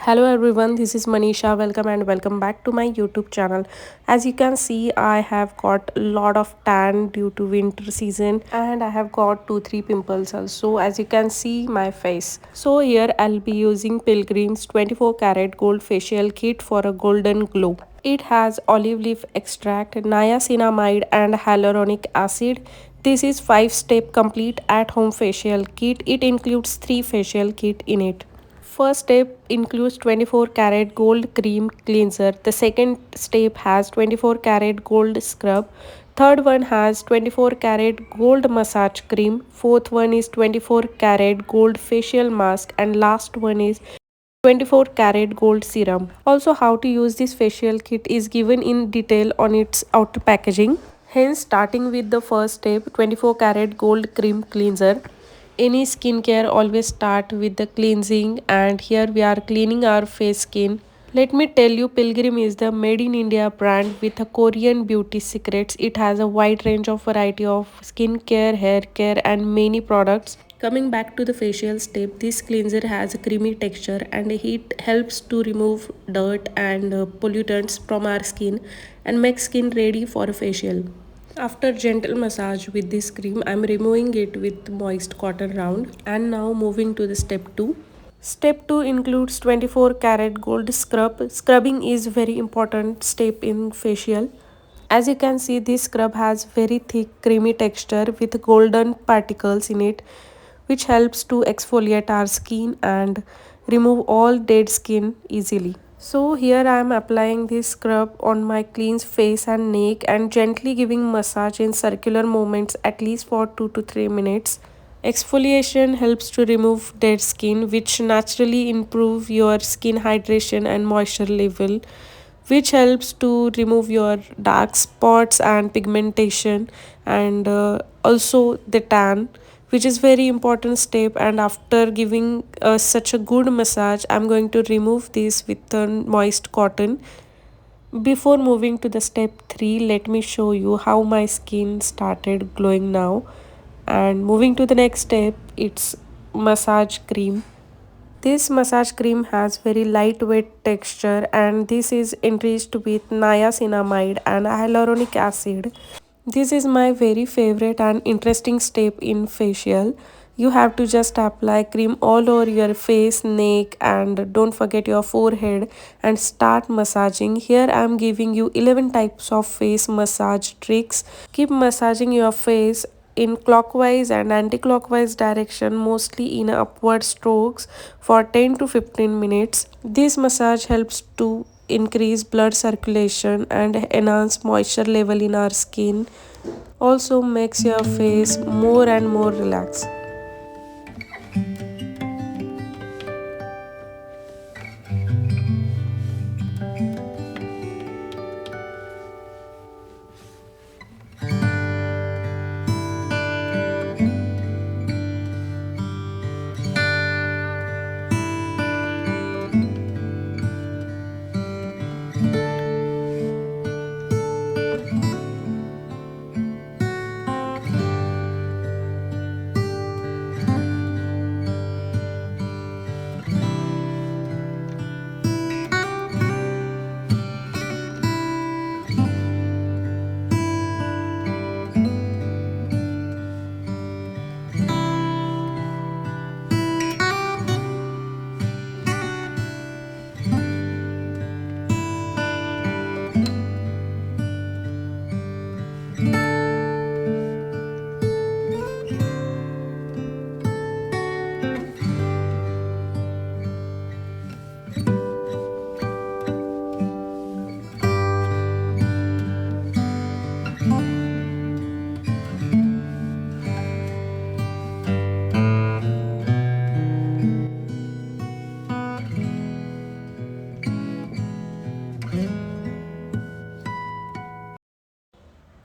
Hello everyone, this is Manisha. Welcome and welcome back to my YouTube channel. As you can see, I have got a lot of tan due to winter season and I have got 2-3 pimples also, as you can see my face. So here I'll be using Pilgrim's 24 karat gold facial kit for a golden glow. It has olive leaf extract, niacinamide and hyaluronic acid. This is 5-step complete at home facial kit. It includes 3 facial kit in it. First step includes 24 karat gold cream cleanser. The second step has 24 karat gold scrub. Third one has 24 karat gold massage cream. Fourth one is 24 karat gold facial mask. And last one is 24 karat gold serum. Also, how to use this facial kit is given in detail on its outer packaging. Hence, starting with the first step, 24 karat gold cream cleanser. Any skincare always start with the cleansing, and here we are cleaning our face skin. Let me tell you, Pilgrim is the made in India brand with a Korean beauty secrets. It has a wide range of variety of skincare, hair care and many products. Coming back to the facial step, this cleanser has a creamy texture and it helps to remove dirt and pollutants from our skin and make skin ready for a facial. After gentle massage with this cream, I'm removing it with moist cotton round. And now moving to the step 2. Step 2 includes 24 karat gold scrub. Scrubbing is very important step in facial. As you can see, this scrub has very thick creamy texture with golden particles in it, which helps to exfoliate our skin and remove all dead skin easily. So here I am applying this scrub on my clean face and neck and gently giving massage in circular movements at least for 2 to 3 minutes. Exfoliation helps to remove dead skin, which naturally improve your skin hydration and moisture level, which helps to remove your dark spots and pigmentation, and also the tan, which is very important step. And after giving such a good massage, I'm going to remove this with a moist cotton. Before moving to the step 3, let me show you how my skin started glowing now. And moving to the next step, it's massage cream. This massage cream has very lightweight texture and this is enriched with niacinamide and hyaluronic acid. This is my very favorite and interesting step in facial. You have to just apply cream all over your face, neck and don't forget your forehead and start massaging. Here I am giving you 11 types of face massage tricks. Keep massaging your face in clockwise and anti-clockwise direction, mostly in upward strokes for 10 to 15 minutes. This massage helps to increase blood circulation and enhance moisture level in our skin. Also makes your face more and more relaxed.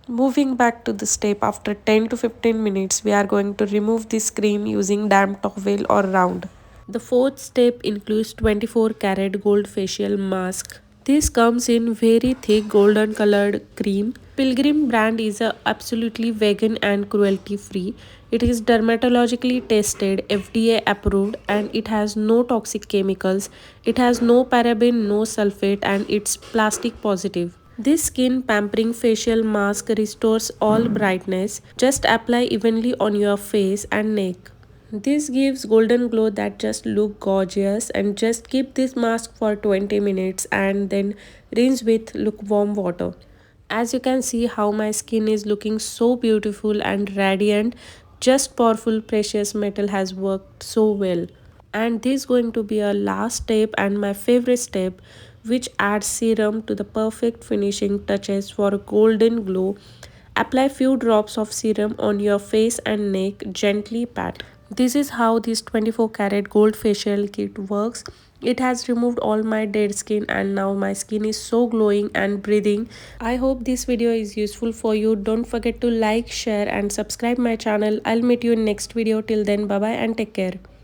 Moving back to the step, after 10 to 15 minutes, we are going to remove this cream using damp towel or round. The fourth step includes 24 karat gold facial mask. This comes in very thick golden colored cream. Pilgrim brand is absolutely vegan and cruelty free. It is dermatologically tested, FDA approved, and it has no toxic chemicals. It has no paraben, no sulfate, and it's plastic positive. This skin pampering facial mask restores all brightness. Just apply evenly on your face and neck. This gives golden glow that just look gorgeous, and just keep this mask for 20 minutes and then rinse with lukewarm water. As you can see how my skin is looking so beautiful and radiant, just powerful precious metal has worked so well. And this is going to be a last step and my favorite step, which adds serum to the perfect finishing touches for a golden glow. Apply few drops of serum on your face and neck, gently pat. This is how this 24 karat gold facial kit works. It has removed all my dead skin and now my skin is so glowing and breathing. I hope this video is useful for you. Don't forget to like, share and subscribe my channel. I'll meet you in next video. Till then, bye bye and take care.